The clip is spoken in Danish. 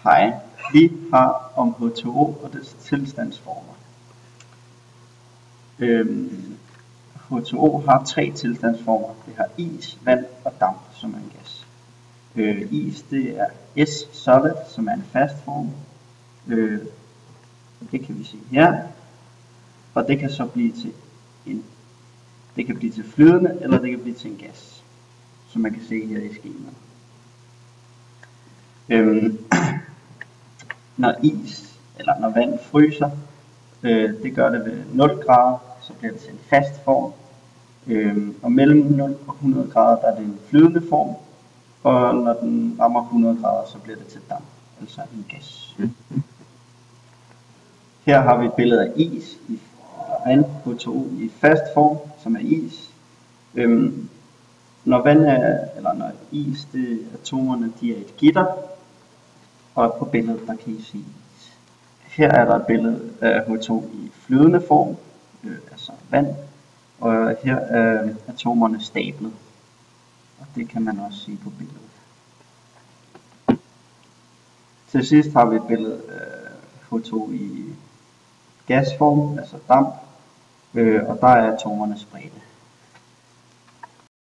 Hej, vi har om H2O og dets tilstandsformer. H2O har 3 tilstandsformer. Det har is, vand og damp, som er en gas. Is, det er S-solid, som er en fast form. Det kan vi se her. Og det kan så blive til flydende, eller det kan blive til en gas, som man kan se her i skemaet. Når vand fryser, det gør det ved 0 grader, så bliver det til en fast form. Og mellem 0 og 100 grader, der er det en flydende form. Og når den rammer 100 grader, så bliver det til damp, altså en gas. Her har vi et billede af is, vand, H2O i fast form, som er is. Når is, atomerne, de er et gitter, og på billedet, der kan I se is. Her er der et billede af H2 i flydende form, altså vand, og her er atomerne stablet, og det kan man også se på billedet. Til sidst har vi et billede af H2 i gasform, altså damp, og der er atomerne spredte.